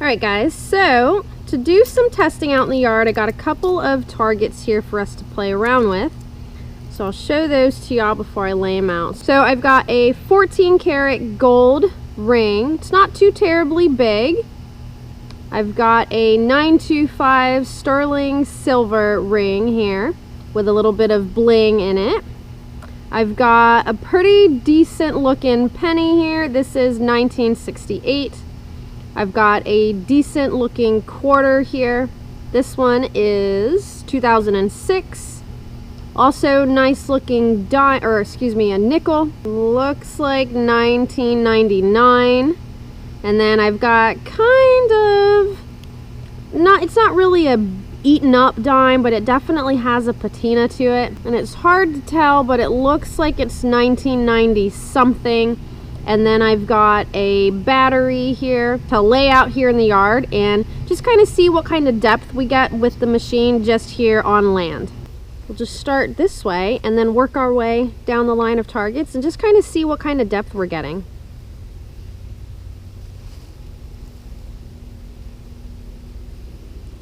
Alright guys, so to do some testing out in the yard, I got a couple of targets here for us to play around with. So I'll show those to y'all before I lay them out. So I've got a 14 karat gold ring. It's not too terribly big. I've got a 925 sterling silver ring here with a little bit of bling in it. I've got a pretty decent looking penny here. This is 1968. I've got a decent looking quarter here. This one is 2006. Also nice looking dime, or excuse me, a nickel. Looks like 1999. And then I've got kind of, it's not really a eaten up dime, but it definitely has a patina to it. And it's hard to tell, but it looks like it's 1990 something. And then I've got a battery here to lay out here in the yard and just kind of see what kind of depth we get with the machine just here on land. We'll just start this way and then work our way down the line of targets and just kind of see what kind of depth we're getting.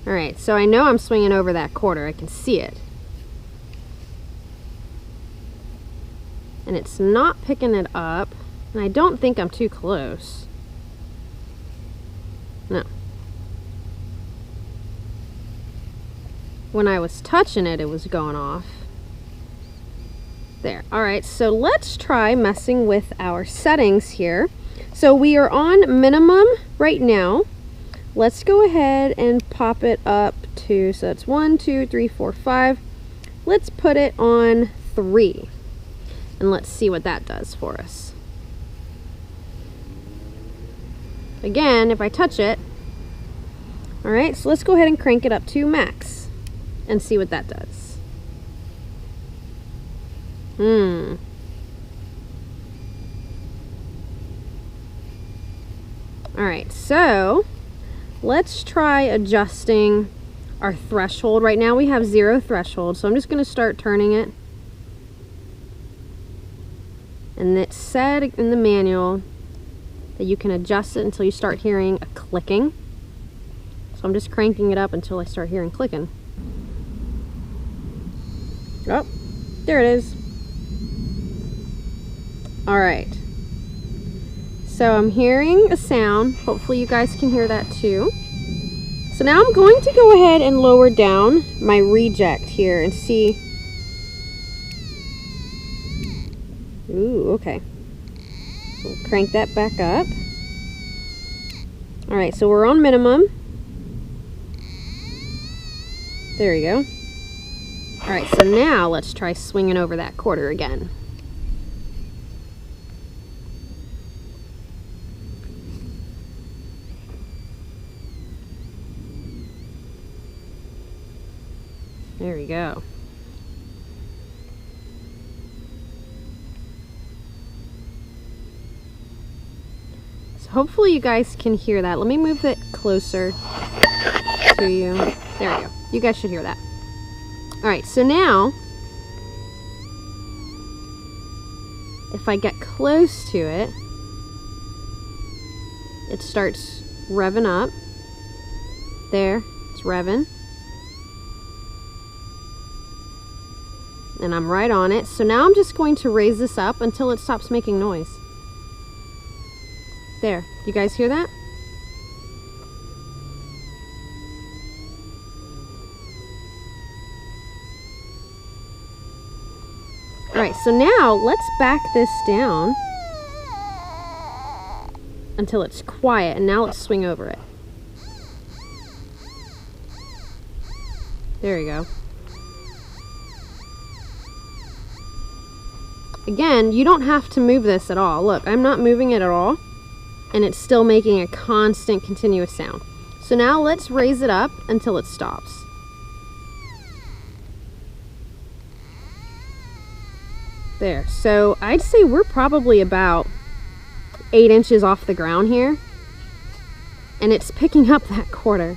Alright, so I know I'm swinging over that quarter. I can see it. And it's not picking it up. And I don't think I'm too close. No. When I was touching it, it was going off. There. Alright, so let's try messing with our settings here. So we are on minimum right now. Let's go ahead and pop it up to, so that's 1, 2, 3, 4, 5. Let's put it on 3. And let's see what that does for us. Again, if I touch it. Alright, so let's go ahead and crank it up to max and see what that does. Alright, so let's try adjusting our threshold. Right now we have 0 threshold, so I'm just going to start turning it. And it said in the manual that you can adjust it until you start hearing a clicking. So I'm just cranking it up until I start hearing clicking. Oh, there it is. Alright. So I'm hearing a sound. Hopefully you guys can hear that too. So now I'm going to go ahead and lower down my reject here and see. Ooh, okay. We'll crank that back up. Alright, so we're on minimum. There we go. Alright, so now let's try swinging over that quarter again. There we go. Hopefully you guys can hear that. Let me move it closer to you. There we go. You guys should hear that. Alright, so now if I get close to it, it starts revving up. There, it's revving. And I'm right on it. So now I'm just going to raise this up until it stops making noise. There, you guys hear that? Alright, so now let's back this down until it's quiet, and now let's swing over it. There you go. Again, you don't have to move this at all. Look, I'm not moving it at all. And it's still making a constant, continuous sound. So now let's raise it up until it stops. There. So I'd say we're probably about 8 inches off the ground here. And it's picking up that quarter.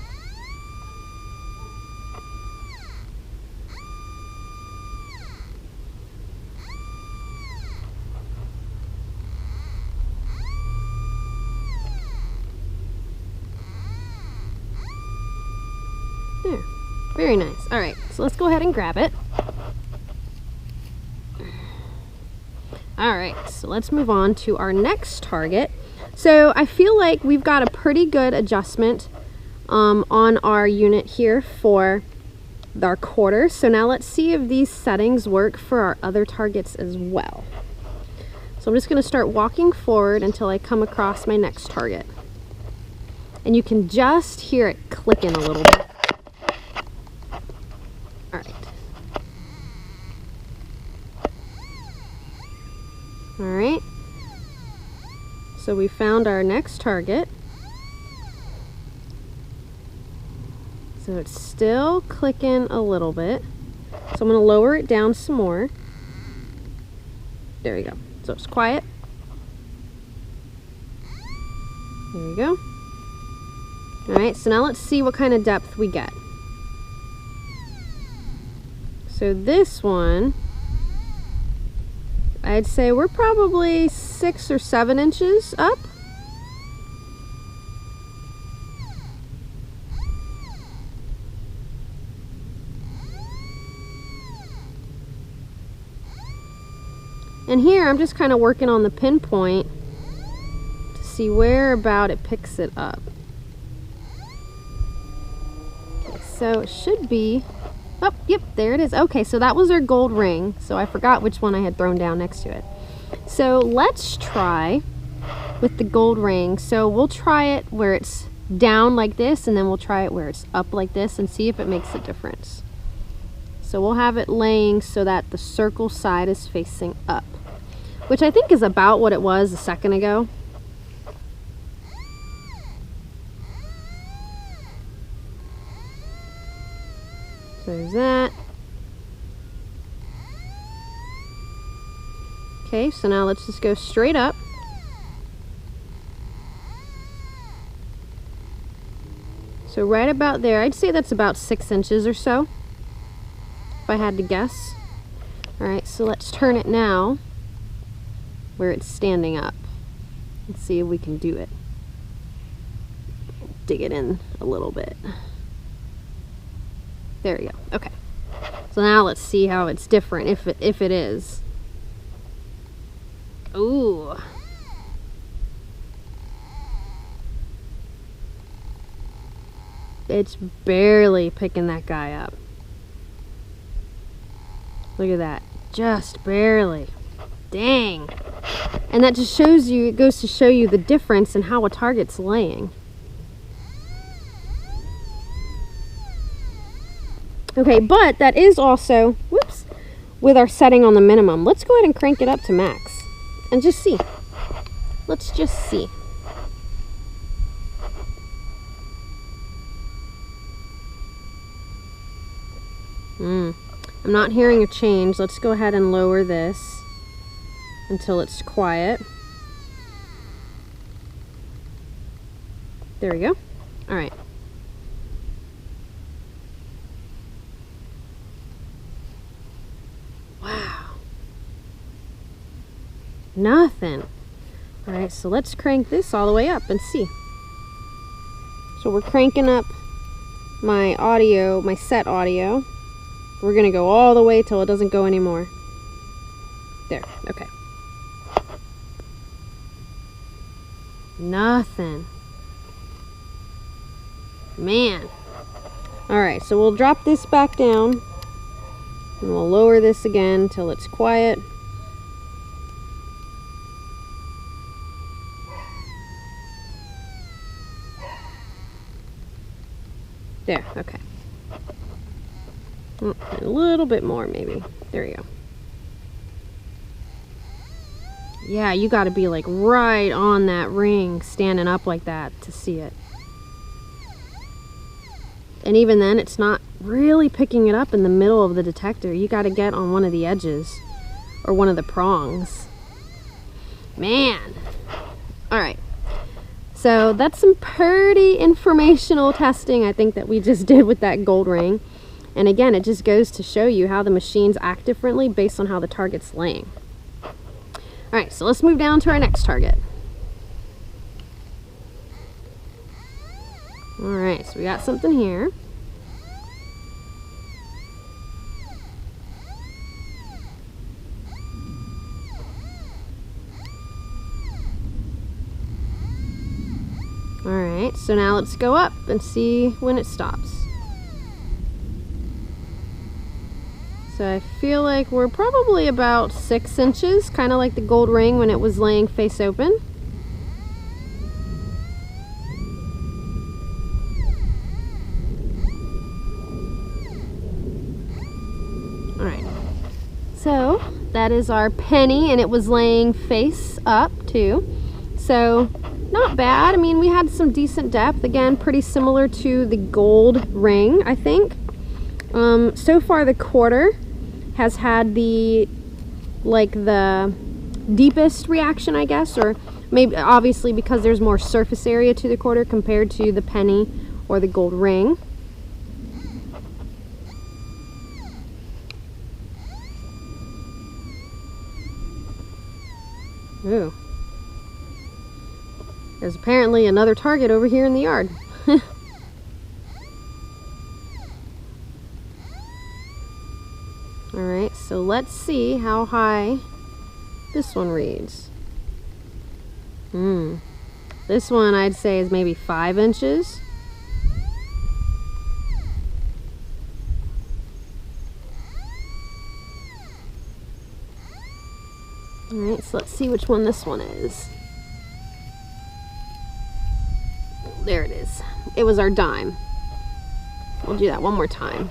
Very nice. All right, so let's go ahead and grab it. All right, so let's move on to our next target. So I feel like we've got a pretty good adjustment on our unit here for our quarter. So now let's see if these settings work for our other targets as well. So I'm just going to start walking forward until I come across my next target. And you can just hear it clicking a little bit. All right. All right. So we found our next target. So it's still clicking a little bit. So I'm going to lower it down some more. There we go. So it's quiet. There we go. All right, so now let's see what kind of depth we get. So this one, I'd say we're probably 6 or 7 inches up. And here I'm just kind of working on the pinpoint to see where about it picks it up. Okay, so it should be, oh, yep, there it is. Okay, so that was our gold ring. So I forgot which one I had thrown down next to it. So let's try with the gold ring. So we'll try it where it's down like this, and then we'll try it where it's up like this and see if it makes a difference. So we'll have it laying so that the circle side is facing up, which I think is about what it was a second ago. So there's that. Okay, so now let's just go straight up. So right about there, I'd say that's about 6 inches or so, if I had to guess. All right, so let's turn it now where it's standing up. Let's see if we can do it. Dig it in a little bit. There we go. Okay. So now let's see how it's different, if it is. Ooh. It's barely picking that guy up. Look at that. Just barely. Dang. And that just shows you, it goes to show you the difference in how a target's laying. Okay, but that is also, whoops, with our setting on the minimum. Let's go ahead and crank it up to max and just see. Let's just see. I'm not hearing a change. Let's go ahead and lower this until it's quiet. There we go. All right. Wow. Nothing. All right, so let's crank this all the way up and see. So we're cranking up my audio, my set audio. We're gonna go all the way till it doesn't go anymore. There, okay. Nothing. Man. All right, so we'll drop this back down and we'll lower this again till it's quiet. There, okay. A little bit more maybe. There you go. Yeah, you got to be like right on that ring, standing up like that to see it. And even then, it's not really picking it up in the middle of the detector. You got to get on one of the edges or one of the prongs. Man. All right. So that's some pretty informational testing, I think, that we just did with that gold ring. And again, it just goes to show you how the machines act differently based on how the target's laying. All right, so let's move down to our next target. All right, so we got something here. Alright, so now let's go up and see when it stops. So I feel like we're probably about 6 inches, kind of like the gold ring when it was laying face open. Alright, so that is our penny, and it was laying face up too. So not bad. I mean, we had some decent depth. Again, pretty similar to the gold ring, I think. So far the quarter has had the deepest reaction, I guess, or maybe obviously because there's more surface area to the quarter compared to the penny or the gold ring. Ooh. There's apparently another target over here in the yard. Alright, so let's see how high this one reads. This one I'd say is maybe 5 inches. Alright, so let's see which one this one is. There it is. It was our dime. We'll do that one more time.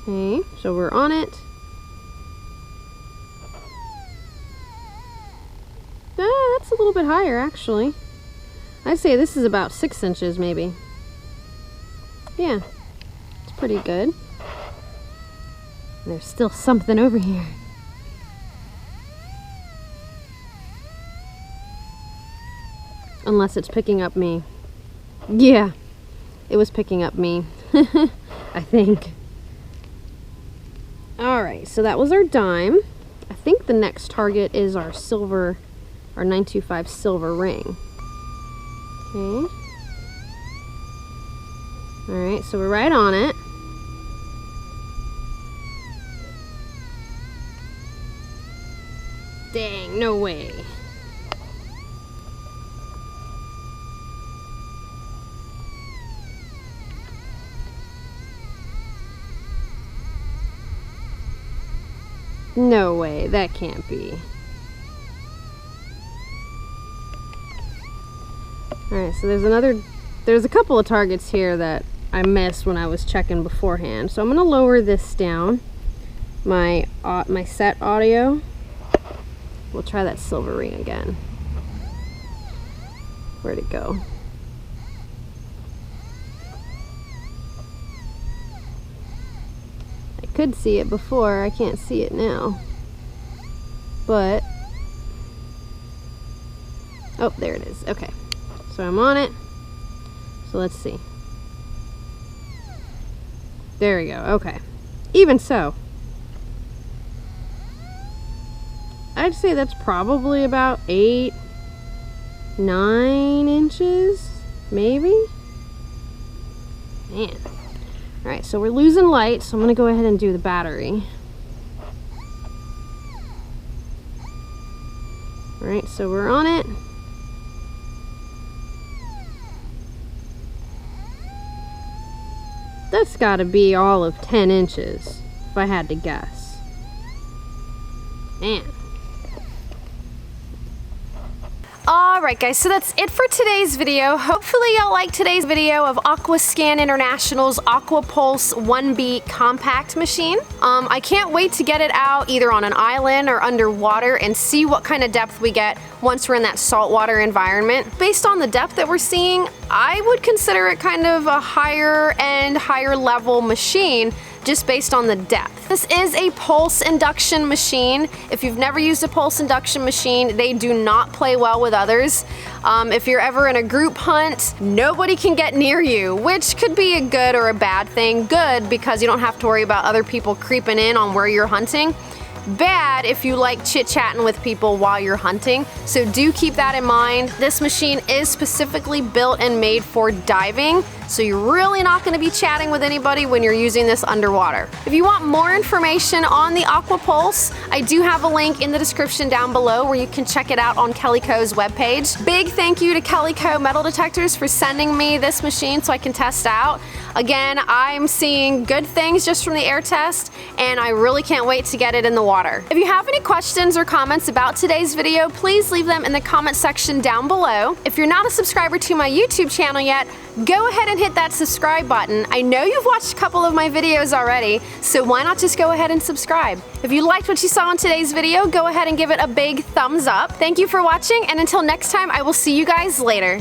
Okay, so we're on it. That's a little bit higher, actually. I'd say this is about 6 inches, maybe. Yeah, it's pretty good. There's still something over here. Unless it's picking up me. Yeah, it was picking up me. I think. Alright, so that was our dime. I think the next target is our silver, our 925 silver ring. Okay. Alright, so we're right on it. Dang, no way. No way, that can't be. Alright, so there's a couple of targets here that I missed when I was checking beforehand. So I'm gonna lower this down, my set audio. We'll try that silver ring again. Where'd it go? I could see it before, I can't see it now. But, oh, there it is. Okay, so I'm on it. So let's see. There we go, okay. Even so, I'd say that's probably about 8, 9 inches, maybe? Man. Alright, so we're losing light, so I'm going to go ahead and do the battery. Alright, so we're on it. That's got to be all of 10 inches, if I had to guess. Man. Alright guys, so that's it for today's video. Hopefully y'all liked today's video of Aquascan International's AquaPulse 1B compact machine. I can't wait to get it out either on an island or underwater and see what kind of depth we get once we're in that saltwater environment. Based on the depth that we're seeing, I would consider it kind of a higher end, higher level machine just based on the depth. This is a pulse induction machine. If you've never used a pulse induction machine, they do not play well with others. If you're ever in a group hunt, nobody can get near you, which could be a good or a bad thing. Good because you don't have to worry about other people creeping in on where you're hunting. bad if you like chit-chatting with people while you're hunting, so do keep that in mind. This machine is specifically built and made for diving, so you're really not going to be chatting with anybody when you're using this underwater. If you want more information on the AquaPulse, I do have a link in the description down below where you can check it out on Kellyco's webpage. Big thank you to Kellyco Metal Detectors for sending me this machine so I can test out. Again, I'm seeing good things just from the air test, and I really can't wait to get it in the water. If you have any questions or comments about today's video, please leave them in the comment section down below. If you're not a subscriber to my YouTube channel yet, go ahead and hit that subscribe button. I know you've watched a couple of my videos already, so why not just go ahead and subscribe? If you liked what you saw in today's video, go ahead and give it a big thumbs up. Thank you for watching, and until next time, I will see you guys later.